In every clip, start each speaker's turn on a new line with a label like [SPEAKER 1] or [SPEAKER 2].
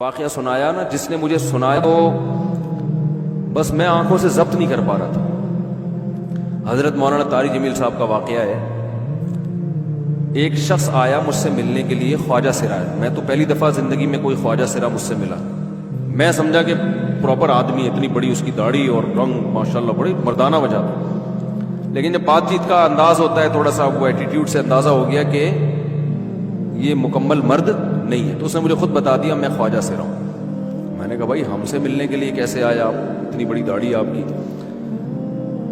[SPEAKER 1] واقعہ سنایا نا، جس نے مجھے سنایا تو بس میں آنکھوں سے ضبط نہیں کر پا رہا تھا۔ حضرت مولانا طارق جمیل صاحب کا واقعہ ہے۔ ایک شخص آیا مجھ سے ملنے کے لیے، خواجہ سرا ہے۔ میں تو پہلی دفعہ زندگی میں کوئی خواجہ سرا مجھ سے ملا۔ میں سمجھا کہ پراپر آدمی، اتنی بڑی اس کی داڑھی اور رنگ ماشاءاللہ بڑی مردانہ وجہ، لیکن جب بات چیت کا انداز ہوتا ہے تھوڑا سا، وہ ایٹیٹیوڈ سے اندازہ ہو گیا کہ یہ مکمل مرد نہیں ہے۔ تو اس نے مجھے خود بتا دیا میں خواجہ سرا ہوں۔ میں نے کہا بھائی ہم سے ملنے کے لیے کیسے آئے آپ، اتنی بڑی داڑھی آپ کی؟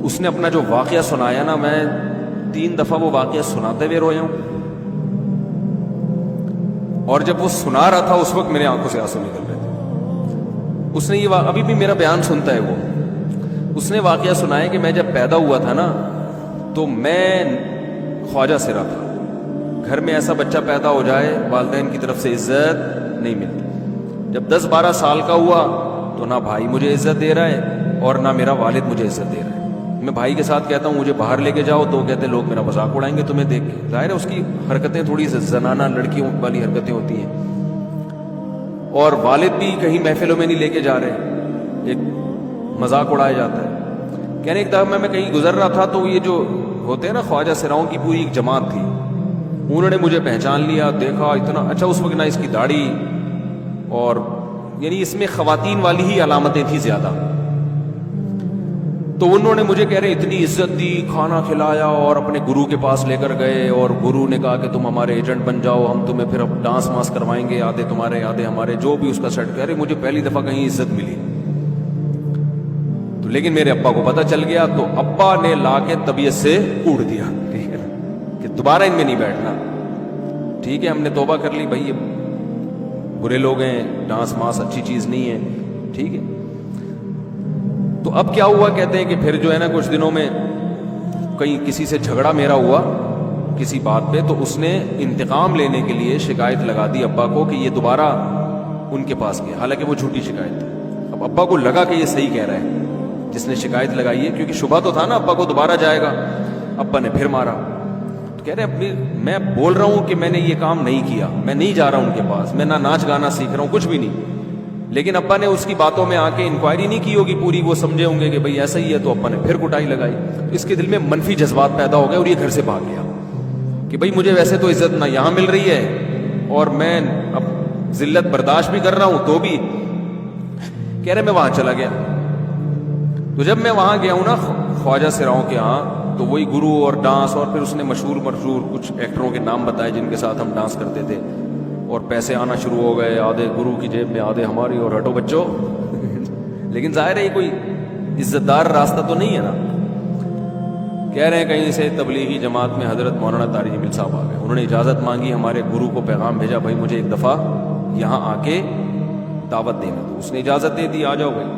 [SPEAKER 1] اس نے اپنا جو واقعہ سنایا نا، میں 3 دفعہ وہ واقعہ سناتے ہوئے رویا ہوں، اور جب وہ سنا رہا تھا اس وقت میرے آنکھوں سے آنسو نکل رہے تھے۔ اس نے یہ ابھی بھی میرا بیان سنتا ہے وہ، اس نے واقعہ سنایا کہ میں جب پیدا ہوا تھا نا تو میں خواجہ سرا تھا۔ گھر میں ایسا بچہ پیدا ہو جائے والدین کی طرف سے عزت نہیں ملتی۔ جب 10-12 سال کا ہوا تو نہ بھائی مجھے عزت دے رہا ہے اور نہ میرا والد مجھے عزت دے رہا ہے۔ میں بھائی کے ساتھ کہتا ہوں مجھے باہر لے کے جاؤ تو وہ کہتے ہیں لوگ میرا مذاق اڑائیں گے تمہیں دیکھ کے۔ ظاہر ہے اس کی حرکتیں تھوڑی زنانہ لڑکیوں والی حرکتیں ہوتی ہیں، اور والد بھی کہیں محفلوں میں نہیں لے کے جا رہے، ایک مذاق اڑایا جاتا ہے۔ کہنے ایک دفعہ میں کہیں گزر رہا تھا تو یہ جو ہوتے ہیں نا خواجہ سراؤں کی پوری ایک جماعت تھی، انہوں نے مجھے پہچان لیا، دیکھا اتنا اچھا، اس وقت نہ اس کی داڑھی، اور یعنی اس میں خواتین والی ہی علامتیں تھیں زیادہ، تو انہوں نے مجھے کہہ رہے اتنی عزت دی، کھانا کھلایا اور اپنے گرو کے پاس لے کر گئے، اور گرو نے کہا کہ تم ہمارے ایجنٹ بن جاؤ، ہم تمہیں پھر اب ڈانس ماس کروائیں گے، آدھے تمہارے آدھے ہمارے، جو بھی اس کا سیٹ۔ کہہ رہے مجھے پہلی دفعہ کہیں عزت ملی تو، لیکن میرے ابا کو پتہ چل گیا تو ابا نے لا کے طبیعت سے کوڑ دیا، ٹھیک ہے کہ دوبارہ ان میں نہیں بیٹھنا۔ ٹھیک ہے ہم نے توبہ کر لی، بھائی یہ برے لوگ ہیں، ڈانس ماس اچھی چیز نہیں ہے، ٹھیک ہے۔ تو اب کیا ہوا، کہتے ہیں کہ پھر جو ہے نا کچھ دنوں میں کہیں کسی سے جھگڑا میرا ہوا کسی بات پہ، تو اس نے انتقام لینے کے لیے شکایت لگا دی ابا کو کہ یہ دوبارہ ان کے پاس گیا، حالانکہ وہ جھوٹی شکایت تھی۔ اب ابا کو لگا کہ یہ صحیح کہہ رہا ہے جس نے شکایت لگائی ہے، کیونکہ شبہ تو تھا نا ابا کو دوبارہ جائے گا۔ ابا نے پھر مارا، تو کہہ رہے میں بول رہا ہوں کہ میں نے یہ کام نہیں کیا، میں نہیں جا رہا ہوں ان کے پاس، میں نہ ناچ گانا سیکھ رہا ہوں، کچھ بھی نہیں۔ لیکن ابا نے اس کی باتوں میں آ کے انکوائری نہیں کی ہوگی پوری، وہ سمجھے ہوں گے کہ بھئی ایسا ہی ہے، تو ابا نے پھر کٹائی لگائی۔ اس کے دل میں منفی جذبات پیدا ہو گئے اور یہ گھر سے بھاگ گیا کہ بھئی مجھے ویسے تو عزت نہ یہاں مل رہی ہے اور میں اب ذلت برداشت بھی کر رہا ہوں، تو بھی کہہ رہے میں وہاں چلا گیا۔ تو جب میں وہاں گیا ہوں نا خواجہ سراؤں کے ہاں، تو وہی گرو اور ڈانس، اور پھر اس نے مشہور کچھ ایکٹروں کے نام بتائے جن کے ساتھ ہم ڈانس کرتے تھے، اور پیسے آنا شروع ہو گئے، آدھے گرو کی جیب میں آدھے ہماری، اور ہٹو بچوں۔ لیکن ظاہر ہے یہ کوئی عزت دار راستہ تو نہیں ہے نا۔ کہہ رہے ہیں کہیں سے تبلیغی جماعت میں حضرت مولانا طارق جمیل صاحب آ گئے، انہوں نے اجازت مانگی، ہمارے گرو کو پیغام بھیجا بھائی مجھے ایک دفعہ یہاں آ کے دعوت دینا، تو اس نے اجازت دے دی، آ جاؤ بھائی۔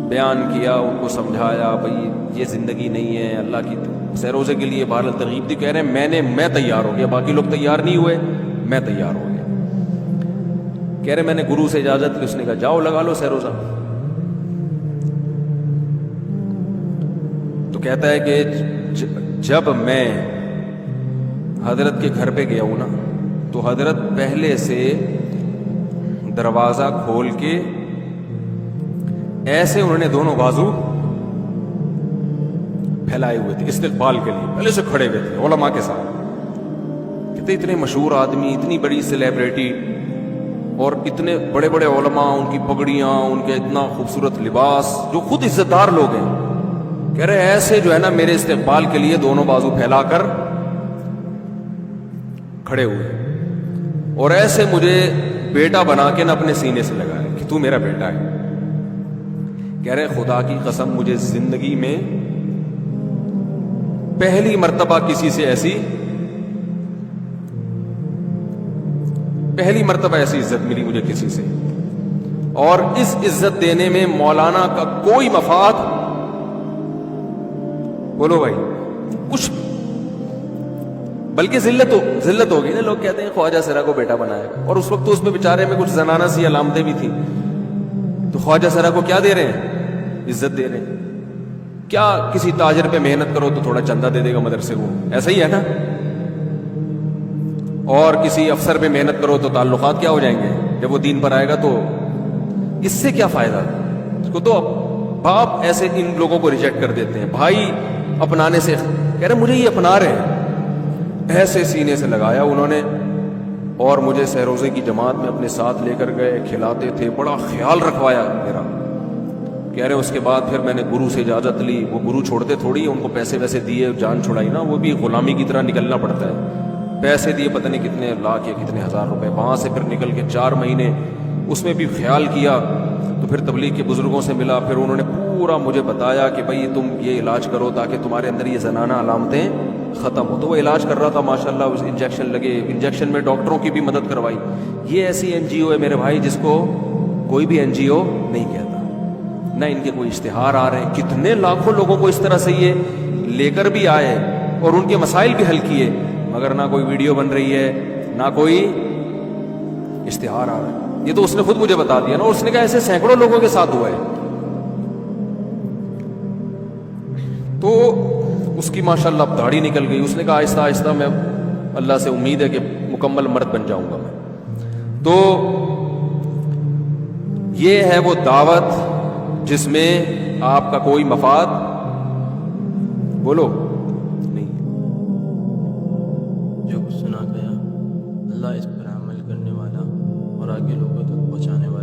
[SPEAKER 1] بیان کیا، ان کو سمجھایا بھائی یہ زندگی نہیں ہے، اللہ کی سیروزے کے لیے بہرحال ترغیب دی۔ کہہ رہے ہیں میں تیار ہو گیا، باقی لوگ تیار نہیں ہوئے، میں تیار ہو گیا۔ کہہ رہے میں نے گرو سے اجازت لی، اس نے کہا جاؤ لگا لو سیروزہ۔ تو کہتا ہے کہ جب میں حضرت کے گھر پہ گیا ہوں نا، تو حضرت پہلے سے دروازہ کھول کے ایسے انہوں نے دونوں بازو پھیلائے ہوئے تھے استقبال کے لیے، پہلے سے کھڑے ہوئے تھے علماء کے ساتھ۔ کتنے اتنے مشہور آدمی، اتنی بڑی سیلیبریٹی، اور اتنے بڑے بڑے علماء، ان کی پگڑیاں، ان کے اتنا خوبصورت لباس، جو خود عزت دار لوگ ہیں، کہہ رہے ایسے جو ہے نا میرے استقبال کے لیے دونوں بازو پھیلا کر کھڑے ہوئے، اور ایسے مجھے بیٹا بنا کے نہ اپنے سینے سے لگایا کہ تو میرا بیٹا ہے۔ کہہ رہے خدا کی قسم مجھے زندگی میں پہلی مرتبہ ایسی عزت ملی مجھے کسی سے، اور اس عزت دینے میں مولانا کا کوئی مفاد، بولو بھائی کچھ، بلکہ ذلت ہو گئی نا۔ لوگ کہتے ہیں خواجہ سرا کو بیٹا بنایا، اور اس وقت تو اس میں بیچارے میں کچھ زنانہ سی علامتیں بھی تھیں، تو خواجہ سرا کو کیا دے رہے ہیں؟ عزت دے رہے ہیں۔ کیا کسی تاجر پہ محنت کرو تو تھوڑا چندہ دے دے گا مدرسے کو، ایسا ہی ہے نا؟ اور کسی افسر پہ محنت کرو تو تعلقات کیا ہو جائیں گے؟ جب وہ دین پر آئے گا تو اس سے کیا فائدہ؟ اس کو تو باپ ایسے ان لوگوں کو ریجیکٹ کر دیتے ہیں، بھائی اپنانے سے کہہ رہے مجھے یہ اپنا رہے ہیں، ایسے سینے سے لگایا انہوں نے، اور مجھے سہروزے کی جماعت میں اپنے ساتھ لے کر گئے، کھلاتے تھے، بڑا خیال رکھوایا میرا۔ کہہ رہے اس کے بعد پھر میں نے گرو سے اجازت لی، وہ گرو چھوڑتے تھوڑی، ان کو پیسے ویسے دیے، جان چھڑائی نا، وہ بھی غلامی کی طرح نکلنا پڑتا ہے، پیسے دیے پتہ نہیں کتنے لاکھ یا کتنے ہزار روپے، وہاں سے پھر نکل کے 4 مہینے اس میں بھی خیال کیا، تو پھر تبلیغ کے بزرگوں سے ملا، پھر انہوں نے پورا مجھے بتایا کہ بھائی تم یہ علاج کرو تاکہ تمہارے اندر یہ زنانہ علامتیں ختم ہو۔ تو وہ علاج کر رہا تھا ماشاءاللہ، اس انجیکشن لگے، انجیکشن میں ڈاکٹروں کی بھی مدد کروائی۔ یہ ایسی این جی او ہے میرے بھائی جس کو کوئی بھی این جی او نہیں کہتا، نہ ان کے کوئی اشتہار آ رہے ہیں، کتنے لاکھوں لوگوں کو اس طرح سے یہ لے کر بھی آئے اور ان کے مسائل بھی حل کیے، مگر نہ کوئی ویڈیو بن رہی ہے، نہ کوئی اشتہار آ رہا ہے۔ یہ تو اس نے خود مجھے بتا دیا نا، اور اس نے کہا ایسے سینکڑوں لوگوں کے ساتھ ہوا ہے۔ تو اس کی ماشاءاللہ اب داڑھی نکل گئی، اس نے کہا آہستہ آہستہ میں اللہ سے امید ہے کہ مکمل مرد بن جاؤں گا میں۔ تو یہ ہے وہ دعوت جس میں آپ کا کوئی مفاد بولو نہیں۔
[SPEAKER 2] جو کچھ سنا گیا اللہ اس پر عمل کرنے والا اور آگے لوگوں تک پہنچانے والا